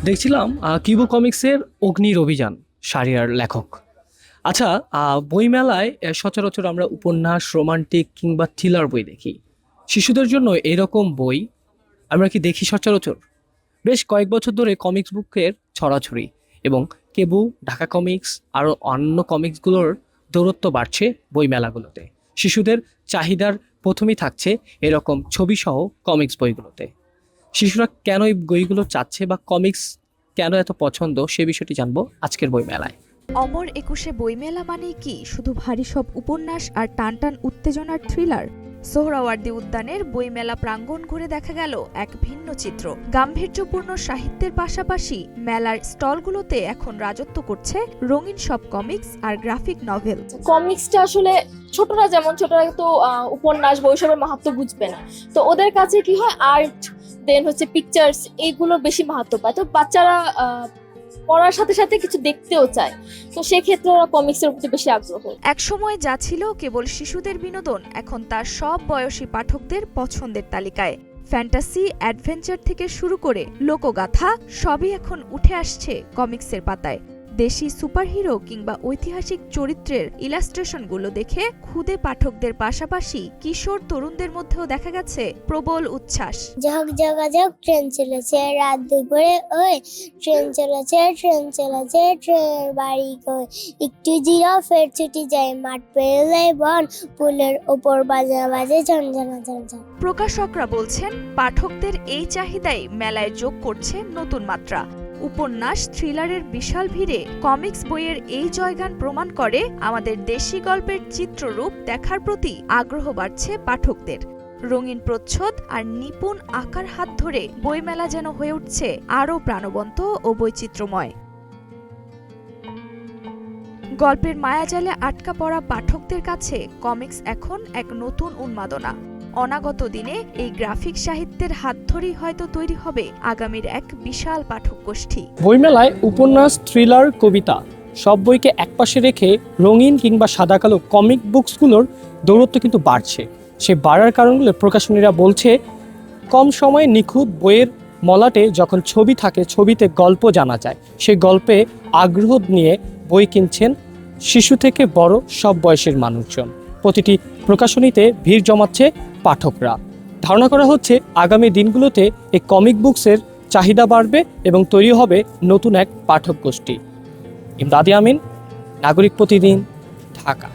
দেখছিলাম কিবো কমিক্সের অগ্নির অভিযান শাহরিয়ার লেখক। আচ্ছা, বইমেলায় সচরাচর আমরা উপন্যাস, রোমান্টিক কিংবা থ্রিলার বই দেখি। শিশুদের জন্য এরকম বই আমরা কি দেখি সচরাচর? বেশ কয়েক বছর ধরে কমিক্স বুকের ছড়াছড়ি এবং কেবু, ঢাকা কমিক্স আরও অন্য কমিক্সগুলোর দৌরত্ব বাড়ছে বইমেলাগুলোতে। শিশুদের চাহিদার প্রথমেই থাকছে এরকম ছবিসহ কমিক্স বইগুলোতে। শিশুরা কেন এই বইগুলো চাচ্ছে বা কমিক্স কেন এত পছন্দ সে বিষয়টি জানবো আজকের বইমেলায়। অমর একুশে বইমেলা মানে কি শুধু ভারী সব উপন্যাস আর টানটান উত্তেজনার থ্রিলার? সোহরাওয়ার্দী উদ্যানের বইমেলা প্রাঙ্গণ ঘুরে দেখা গেল এক ভিন্ন চিত্র। গাম্ভীর্যপূর্ণ সাহিত্যের পাশাপাশি মেলার স্টলগুলোতে এখন রাজত্ব করছে রঙিন সব কমিক্স আর গ্রাফিক নভেল। কমিক্সটা আসলে ছোটরা তো উপন্যাস বইসবের মাহাত্ম্য বুঝবে না, তো ওদের কাছে কি হয়, আর্ট দেন হচ্ছে পিকচার্স, এইগুলো বেশি মাহাত্ম্য পায়। তো বাচ্চারা পড়ার সাথে সাথে কিছু দেখতেও চায়, তো সেক্ষেত্রে ওরা কমিক্সের প্রতি বেশি আগ্রহ। একসময় যা ছিল কেবল শিশুদের বিনোদন, এখন তার সব বয়সী পাঠকদের পছন্দের তালিকায়। ফ্যান্টাসি, অ্যাডভেঞ্চার থেকে শুরু করে লোকগাথা সবই এখন উঠে আসছে কমিক্সের পাতায়। দেশি সুপারহিরো কিংবা ঐতিহাসিক চরিত্রের ইলাস্ট্রেশনগুলো দেখে ক্ষুদে পাঠকদের পাশাপাশি কিশোর তরুণদের মধ্যেও দেখা গেছে প্রবল উচ্ছ্বাস। ঝকঝকাঝক ট্রেন চলেছে রাত দুপুরে, ওই ট্রেন চলেছে ট্রেনের বাড়ি কই, একটু জিরাও ফের ছুটি যায়, মাঠ পেরোলে বন, পুলের ওপর বাজে বাজে ঝনঝনা ঝনঝন। প্রকাশকরা বলছেন পাঠকদের এই চাহিদাই মেলায় যোগ করছে নতুন মাত্রা। উপন্যাস, থ্রিলারের বিশাল ভিড়ে কমিক্স বইয়ের এই জয়গান প্রমাণ করে আমাদের দেশি গল্পের চিত্ররূপ দেখার প্রতি আগ্রহ বাড়ছে পাঠকদের। রঙিন প্রচ্ছদ আর নিপুণ আঁকার হাত ধরে বইমেলা যেন হয়ে উঠছে আরও প্রাণবন্ত ও বৈচিত্র্যময়। গল্পের মায়াজালে আটকা পড়া পাঠকদের কাছে কমিক্স এখন এক নতুন উন্মাদনা। অনাগত দিনে এই গ্রাফিক সাহিত্যের হাত ধরেই হয়তো তৈরি হবে আগামীর এক বিশাল পাঠক গোষ্ঠী। বইমেলায় উপন্যাস, থ্রিলার, কবিতা সব বইকে একপাশে রেখে রঙিন কিংবা সাদা কালো কমিক বুকসগুলোর দৌরত্ব কিন্তু বাড়ছে। সে বাড়ার কারণগুলো প্রকাশনীরা বলছে, কম সময়ে নিখুঁত বইয়ের মলাটে যখন ছবি থাকে, ছবিতে গল্প জানা যায়, সেই গল্পে আগ্রহ নিয়ে বই কিনছেন শিশু থেকে বড় সব বয়সের মানুষজন। প্রতিটি প্রকাশনীতে ভিড় জমাচ্ছে পাঠকরা। ধারণা করা হচ্ছে আগামী দিনগুলোতে এই কমিক বুকসের চাহিদা বাড়বে এবং তৈরি হবে নতুন এক পাঠক গোষ্ঠী। ইমদাদ আমিন, নাগরিক প্রতিদিন, ঢাকা।